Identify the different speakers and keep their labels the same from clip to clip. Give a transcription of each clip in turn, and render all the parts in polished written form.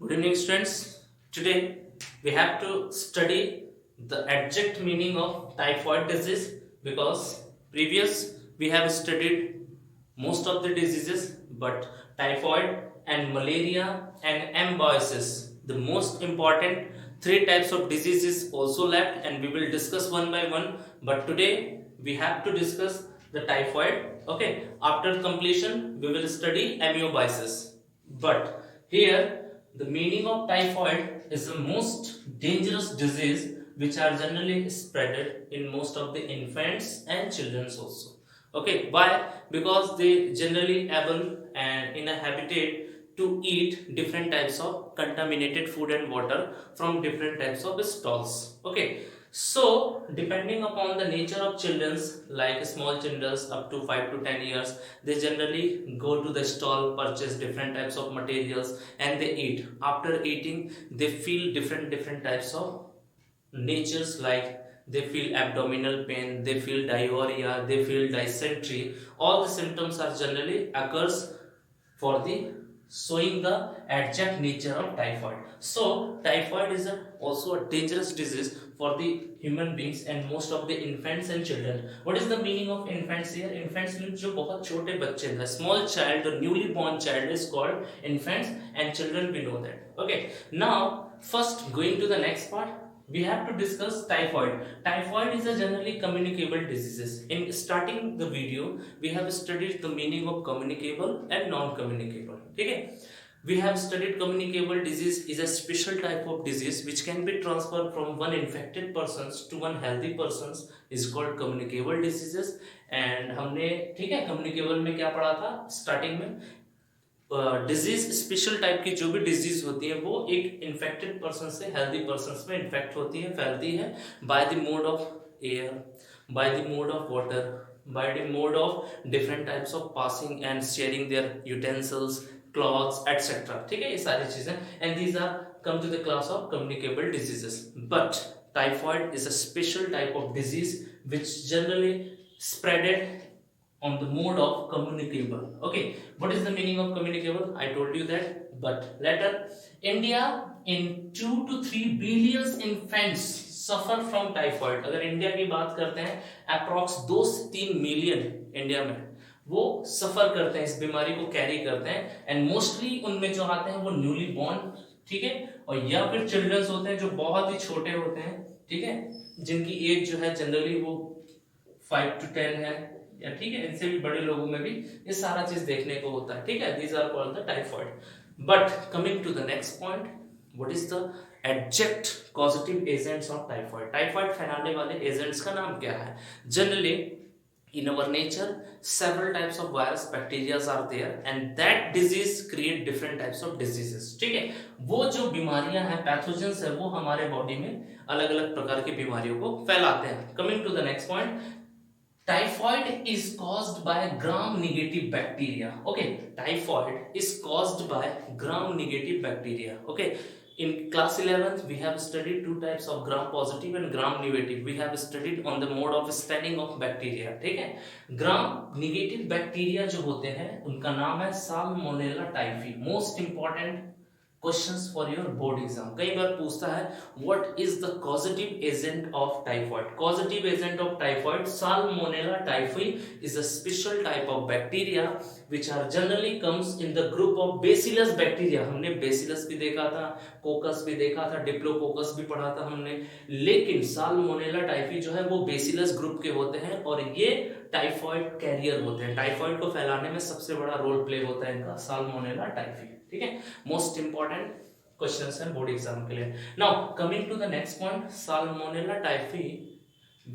Speaker 1: Good evening, students. Today we have to study the exact meaning of typhoid disease because previous we have studied most of the diseases, but typhoid and malaria and ambiosis, the most important three types of diseases also left, and we will discuss one by one. But today we have to discuss the typhoid. Okay, after completion we will study amoebiasis. But here the meaning of typhoid is the most dangerous disease which are generally spreaded in most of the infants and children also. Okay, why? Because they generally able and in a habitat to eat different types of contaminated food and water from different types of stalls. Okay, so depending upon the nature of children's, like small children's up to 5 to 10 years, they generally go to the stall, purchase different types of materials, and they eat. After eating, they feel different types of natures, like they feel abdominal pain, they feel diarrhea, they feel dysentery. All the symptoms are generally occurs for the showing the exact nature of typhoid. So typhoid is also a dangerous disease for the human beings and most of the infants and children. What is the meaning of infants here? Infants means जो बहुत छोटे बच्चे हैं, small child or newly born child is called infants, and children we know that. Okay, now first going to the next part, we have to discuss typhoid. Typhoid is a generally communicable diseases. In starting the video, we have studied the meaning of communicable and non-communicable. Okay, we have studied communicable disease is a special type of disease which can be transferred from one infected persons to one healthy persons, is called communicable diseases. And हमने ठीक है communicable में क्या पढ़ा था starting में, disease special type की जो भी डिजीज होती है वो एक इन्फेक्टेड पर्सन से हेल्दी पर्सन में इन्फेक्ट होती है, फैलती है by the mode of air, by the mode of water, by the mode of different types of passing and sharing their utensils, clothes etcetera. ठीक है, ये सारी चीजें, and these are come to the class of communicable diseases. But typhoid is a special type of disease which generally spreaded on the mode of communicable. Okay, what is the meaning of communicable? I told you that. But later, India in 2 to 3 billion infants suffer from typhoid. अगर India की बात करते हैं, approx 2 से 3 million India में वो सफर करते हैं, इस बीमारी को कैरी करते हैं, एंड मोस्टली उनमें जो आते हैं वो न्यूली बॉर्न, ठीक है, और या फिर चिल्ड्रंस होते हैं जो बहुत ही छोटे होते हैं, ठीक है, जिनकी एज जो है जनरली वो 5 to 10 है, या ठीक है, इनसे भी बड़े लोगों में भी ये सारा चीज देखने को होता है. ठीक है, these are called the typhoid. But coming to the next point, what is the exact causative agents of typhoid? Typhoid फैलाने वाले एजेंट्स का नाम क्या है? Generally in our nature several types of virus bacteria are there, and that disease create different types of diseases. ठीक है, वो जो बीमारियां हैं, पैथोजेंस है, वो हमारे बॉडी में अलग अलग प्रकार की बीमारियों को फैलाते हैं. Coming to the next point, typhoid is caused by gram negative bacteria. Okay, typhoid is caused by gram negative bacteria. Okay, in class 11th we have studied two types of gram positive and gram negative. We have studied on the mode of spreading of bacteria. ठीक है, gram negative bacteria जो होते हैं उनका नाम है salmonella typhi. Most important questions for your board exam. कई बार पूछता है what is the causative agent of typhoid? Causative agent of typhoid salmonella typhi is a special type of bacteria which are generally comes in the group of bacillus bacteria. हमने bacillus भी देखा था, कोकस भी देखा था, डिप्लोकोकस भी पढ़ा था हमने, लेकिन साल्मोनेला टाइफी जो है वो बेसिलस ग्रुप के होते हैं और ये टाइफॉइड कैरियर होते हैं. टाइफॉइड को फैलाने में सबसे बड़ा रोल प्ले होता है इनका साल्मोनेला टाइफी. ठीक है, मोस्ट इंपॉर्टेंट क्वेश्चंस हैं बोर्ड एग्जाम के लिए. Now coming to the next point, salmonella typhi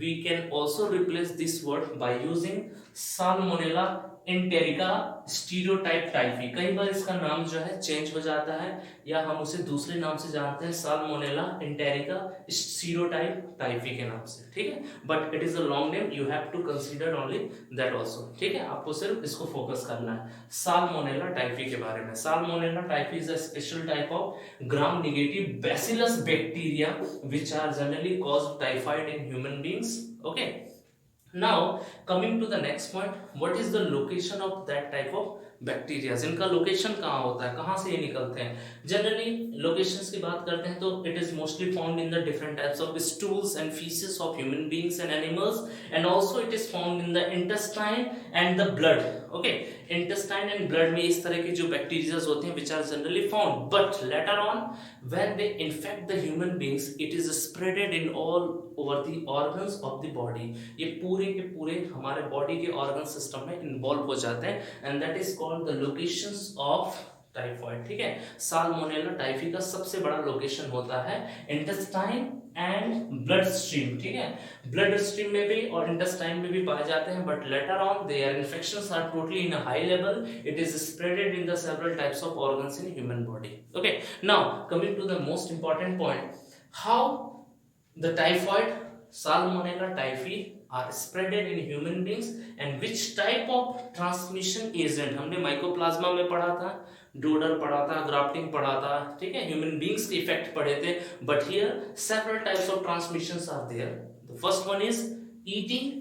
Speaker 1: we can also replace this word by using salmonella enterica stereotype typhi. कई बार इसका नाम जो है चेंज हो जाता है या हम उसे दूसरे नाम से जानते हैं salmonella enterica stereotype typhi के नाम से. ठीक है, but it is a long name, you have to consider only that also. ठीक है, आपको सिर्फ इसको फोकस करना है salmonella typhi के बारे में. salmonella typhi is a special type of gram negative bacillus bacteria which are generally cause typhoid in human beings. Okay, now coming to the next point, what is the location of that type of bacteria, इनका location कहाँ होता है, कहाँ से ये निकलते हैं? Generally locations की बात करते हैं तो it is mostly found in the different types of stools and faeces of human beings and animals, and also it is found in the intestine and the blood. Okay, intestine and blood में इस तरह के जो bacteria होते हैं which are generally found, but later on when they infect the human beings it is spreaded in all over the organs of the body. ये पूरे के पूरे हमारे बॉडी के ऑर्गन सिस्टम में इन्वॉल्व हो जाते हैं, and that is called the locations of typhoid. ठीक है, साल्मोनेला टाइफी का सबसे बड़ा लोकेशन होता है इंटेस्टाइन एंड ब्लड स्ट्रीम। ठीक है, ब्लड स्ट्रीम में भी और इंटेस्टाइन में भी पाए जाते हैं, but later on their infections are totally in a high level, it is spreaded in the several types of organs in human body. Okay, now coming to the most important point, how the typhoid Salmonella typhi are spreaded in human beings and which type of transmission agent, हमने mycoplasma में पढ़ा था, dodder पढ़ा था, grafting पढ़ा था, ठीक है, ह्यूमन बींग्स के इफेक्ट पढ़े थे, but here several types of transmissions are there. The first one is eating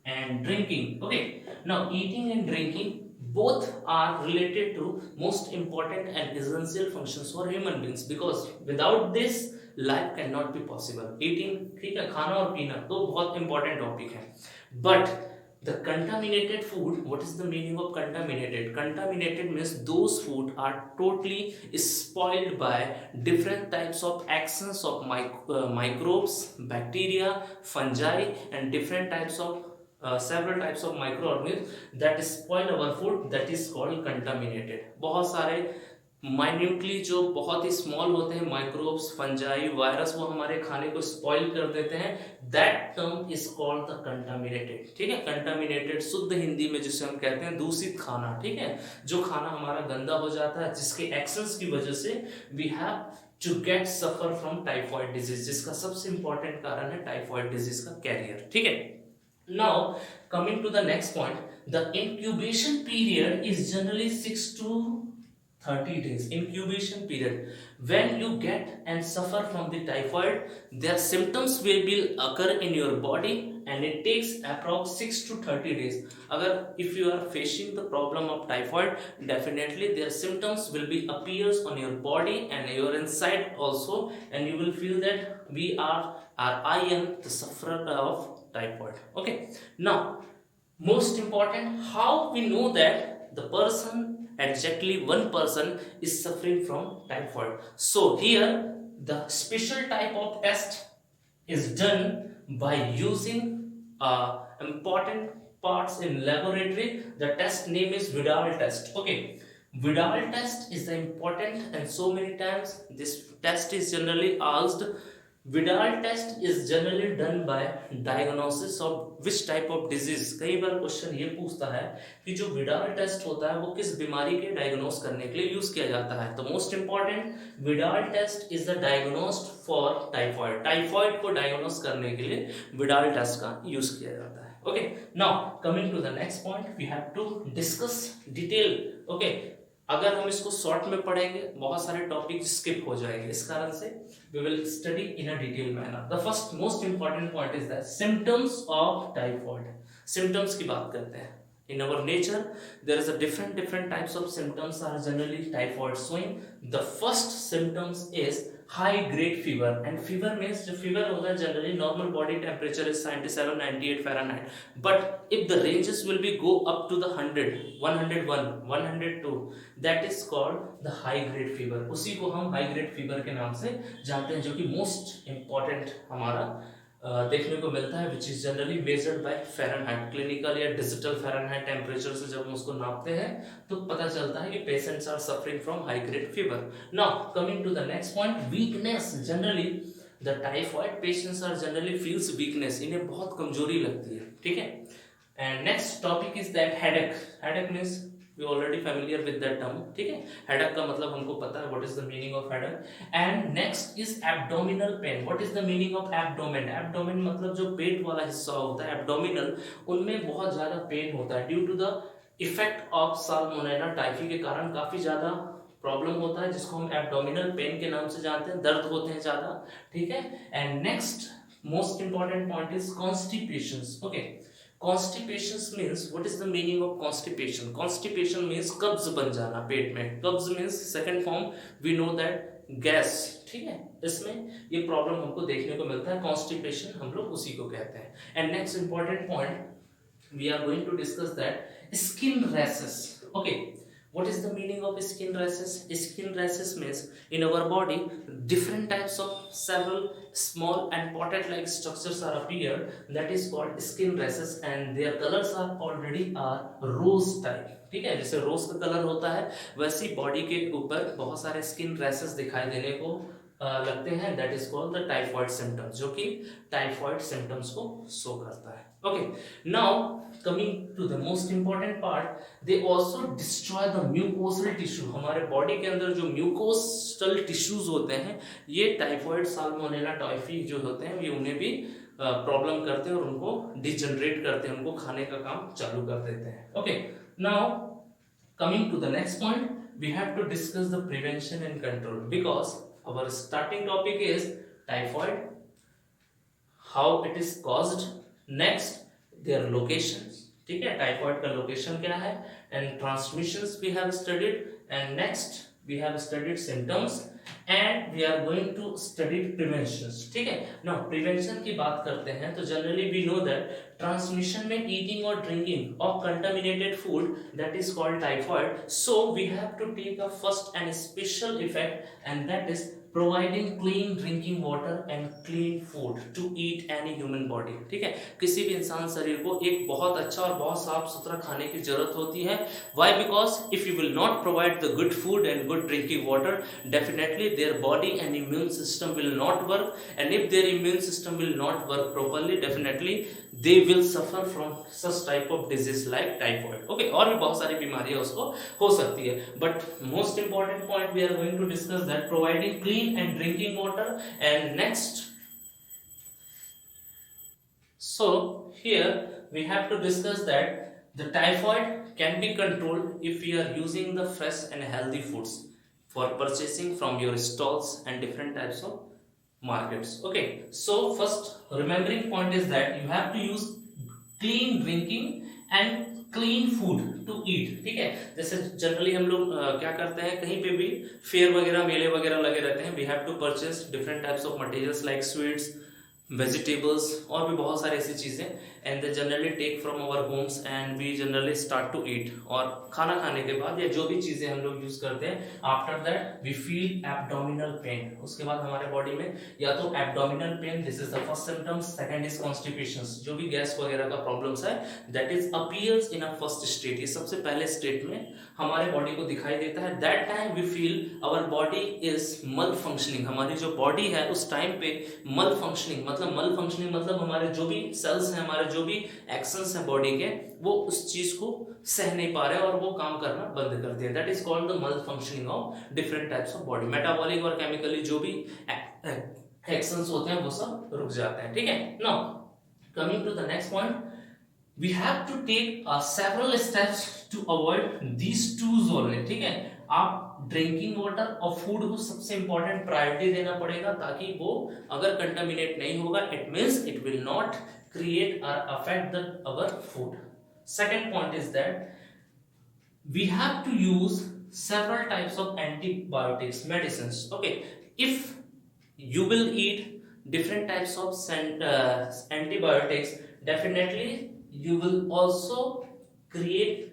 Speaker 1: and drinking. Okay, now eating and drinking both are related to most important and essential functions for human beings, because without this life cannot be possible. Eating, ठीक है, खाना और पीना तो बहुत important topic है, but the contaminated food, what is the meaning of contaminated? Contaminated means those food are totally spoiled by different types of actions of microbes, bacteria, fungi and different types of several types of microorganisms that spoil our food, that is called contaminated। बहुत सारे minutely जो बहुत ही small होते हैं microbes, fungi, virus, वो हमारे खाने को स्पॉइल कर देते हैं, that term is called the contaminated. ठीक है, कंटामिनेटेड शुद्ध हिंदी में जिसे हम कहते हैं दूषित खाना। ठीक है, जो खाना हमारा गंदा हो जाता है, जिसके एक्शंस की वजह से we have to get suffer from typhoid disease, जिसका सबसे इंपॉर्टेंट कारण है टाइफॉइड डिजीज का कैरियर। ठीक है, now coming to the next point, the incubation period is generally 6 to 30 days। incubation period, when you get and suffer from the typhoid, their symptoms will occur in your body and it takes approx 6 to 30 days। अगर if you are facing the problem of typhoid, definitely their symptoms will be appears on your body and your inside also, and you will feel that I am the sufferer of typhoid। Okay, now most important, how we know that the person, exactly one person is suffering from typhoid? So here the special type of test is done by using important parts in laboratory. The test name is Vidal test। Okay, Vidal test is the important, and so many times this test is generally asked। Vidal test is generally done by diagnosis of which type of disease। कई बार question ये पूछता है कि जो Widal test होता है वो किस बीमारी के डायग्नोस करने के लिए यूज किया जाता है। तो most important, Widal test is the diagnosed for typhoid. Typhoid को डायग्नोस करने के लिए विडाल टेस्ट का यूज किया जाता है। Okay, now coming to the next point, we have to discuss detail. Okay, अगर हम इसको शॉर्ट में पढ़ेंगे बहुत सारे टॉपिक स्किप हो जाएंगे, इस कारण से we will study in a detailed manner। the first most important point is that symptoms of typhoid। symptoms की बात करते हैं। in our nature there is a different types of symptoms are generally typhoid showing। the first symptoms is high grade fever, and fever means जो fever होता है generally normal body temperature is 97-98 Fahrenheit, but if the ranges will be go up to the 100, 101, 102, that is called the high grade fever। उसी को हम high grade fever के नाम से जानते हैं, जो कि most important हमारा देखने को मिलता है, which is generally measured by Fahrenheit। Clinical या डिजिटल Fahrenheit टेम्परेचर से जब हम उसको नापते हैं तो पता चलता है कि patients are suffering from high grade fever. Now coming to the next point, weakness. Generally the typhoid patients are generally feels weakness, इन्हें बहुत कमजोरी लगती है। ठीक है, and next topic is that headache. Headache means we already familiar with that term। ठीक है, headache का मतलब हमको पता है what is the meaning of headache। and next is abdominal pain। what is the meaning of abdomen? abdomen मतलब जो पेट वाला हिस्सा होता है abdominal, उनमें बहुत ज्यादा पेन होता है due to the effect of salmonella typhi के कारण काफी ज्यादा प्रॉब्लम होता है, जिसको हम एब्डोमिनल पेन के नाम से जानते हैं, दर्द होते हैं ज्यादा। ठीक है, and next most important point is constipation. Okay, Constipation means, what is the meaning of constipation? Constipation means कब्ज बन जाना पेट में. कब्ज means second form we know that gas. ठीक है, इसमें ये प्रॉब्लम हमको देखने को मिलता है. कॉन्स्टिपेशन हम लोग उसी को कहते हैं. And next important point we are going to discuss that skin rashes. Okay, what is the meaning of skin rashes? Skin rashes means in our body different types of several small and pocket like structures are appear, that is called skin rashes, and their colors are already are rose type. ठीक है, जैसे रोज का colour होता है वैसे ही body के ऊपर बहुत सारे स्किन रैशेस दिखाई देने को लगते हैं. That is called the typhoid symptoms, जो कि टाइफॉइड सिम्टम्स को शो करता है. Okay, now coming to the most important part, they also destroy the mucosal tissue. हमारे बॉडी के अंदर जो म्यूकोसल टिश्यूज होते हैं, ये टाइफॉइड, साल्मोनेला, टाइफी जो होते हैं, ये उन्हें भी प्रॉब्लम करते हैं और उनको डिजनरेट करते हैं, उनको खाने का काम चालू कर देते हैं. Okay, now coming to the next point, we have to discuss the prevention and control, because our starting topic is typhoid, how it is caused, next their locations. ठीक है, टाइफॉइड का लोकेशन क्या है, and transmissions we have studied, and next we have studied symptoms, and we are going to study preventions. ठीक है, now prevention की बात करते हैं तो generally we know that transmission में eating or drinking of contaminated food, that is called typhoid. So we have to take a first and special effect, and that is providing clean drinking water and clean food to eat any human body. ठीक है, किसी भी इंसान शरीर को एक बहुत अच्छा और बहुत साफ सुथरा खाने की जरूरत होती है. Why? Because if you will not provide the good food and good drinking water, definitely their body and immune system will not work, and if their immune system will not work properly, definitely they will suffer from such type of disease like typhoid. Okay, और भी बहुत सारी बीमारियां उसको हो सकती है, but most important point we are going to discuss that providing clean and drinking water. And next, so here we have to discuss that the typhoid can be controlled if we are using the fresh and healthy foods for purchasing from your stalls and different types of markets. Okay, so first remembering point is that you have to use clean drinking and clean food to eat. ठीक है, जैसे generally हम लोग क्या करते हैं, कहीं पे भी फेयर वगैरह, मेले वगैरह लगे रहते हैं, we have to purchase different types of materials like sweets, vegetables और भी बहुत सारी ऐसी चीज़ें, and they generally take from our homes and we generally start to eat. और खाना खाने के बाद या जो भी चीज़ें हम लोग यूज़ करते हैं, after that we feel abdominal pain. उसके बाद हमारे बॉडी में या तो abdominal pain, this is the first symptoms, second is constipation, जो भी गैस वगैरह का प्रॉब्लम्स है, that is appears in a first state. ये सबसे पहले स्टेट में हमारे बॉडी को दिखाई देता है. That time we feel our body is malfunctioning. हमारी जो बॉडी है उस टाइम पे मल फंक्शनिंग मतलब हमारे जो भी सेल्स हैं, हमारे जो भी एक्शंस हैं बॉडी के, वो उस चीज को सह नहीं पा रहे और वो काम करना बंद कर दिया. दैट इज कॉल्ड द मल functioning of different types of body. Metabolic और केमिकली जो भी एक्शंस होते हैं वो सब रुक जाते हैं. ठीक है, now coming to the next point, we have to take several steps to avoid these two only. ठीक है, आप ड्रिंकिंग वाटर और फूड को सबसे इंपॉर्टेंट प्रायोरिटी देना पड़ेगा, ताकि वो अगर कंटामिनेट नहीं होगा, it means it will not create or affect our food. Second point is that we have to use several types of antibiotics, medicines. Okay, if you will eat different types of antibiotics, definitely you will also create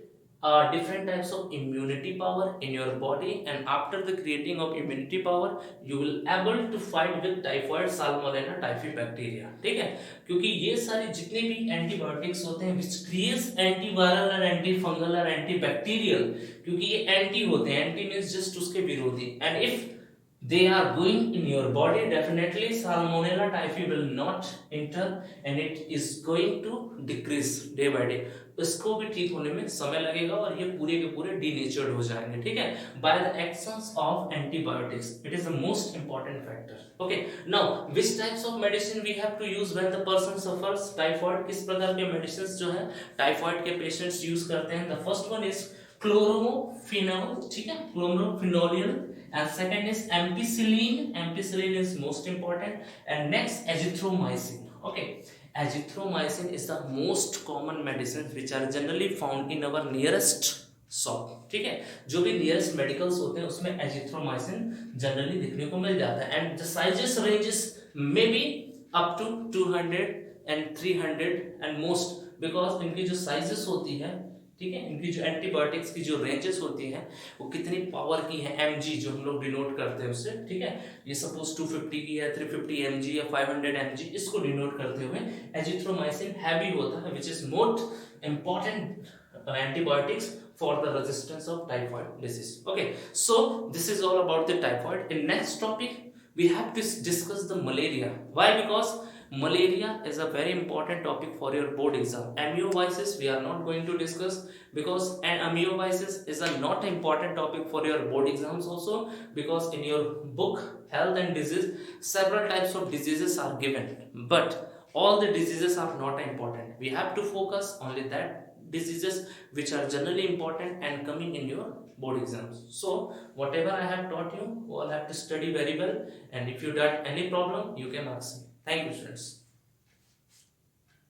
Speaker 1: different types of immunity power in your body, and after the creating of immunity power you will able to fight with typhoid, salmonella, typhi bacteria. ठीक है, क्योंकि ये सारी जितने भी antibiotics होते हैं which creates antiviral और antifungal और antibacterial, क्योंकि ये एंटी होते हैं, एंटी मींस जस्ट उसके विरोधी, and if they are going in your body, definitely salmonella, typhi will not enter and it is going to decrease day by day. इसको भी ठीक होने में समय लगेगा और ये पूरे के पूरे डीनेचर्ड हो जाएंगे. ठीक है, by the actions of antibiotics. It is the most important factor. Okay, now which types of medicine we have to use when the person suffers typhoid. किस प्रकार के मेडिसिन जो है टाइफॉइड के पेशेंट्स यूज करते हैं. The first one is chlorophenol. ठीक है, क्लोरोफिनोलियल, and second is ampicillin. Ampicillin is most important, and next azithromycin. Okay, azithromycin is the most common medicines which are generally found in our nearest shop. ठीक है, जो भी nearest medicals होते हैं उसमें एजिथ्रोमाइसिन जनरली दिखने को मिल जाता है. And the sizes ranges may be up to 200 and 300 and most, because इनकी जो साइजेस होती है, ठीक है, इनकी जो एंटीबायोटिक्स की जो रेंजेस होती हैं वो कितनी पावर की है, mg जो हम लोग डिनोट करते हैं उससे. ठीक है, ये सपोज 250 की है, 350 mg या 500 mg, इसको डिनोट करते हुए एजिथ्रोमाइसिन हैवी होता है, which is most important antibiotics for the resistance of typhoid disease. Okay, so this is all about the typhoid. In next topic we have to discuss the malaria. Why? Because malaria is a very important topic for your board exam. Amniovitis we are not going to discuss, because an amniovitis is a not important topic for your board exams also, because in your book health and disease several types of diseases are given, but all the diseases are not important. We have to focus only that diseases which are generally important and coming in your board exams. So whatever I have taught you, you all have to study very well, and if you got any problem you can ask me. Thank you, students.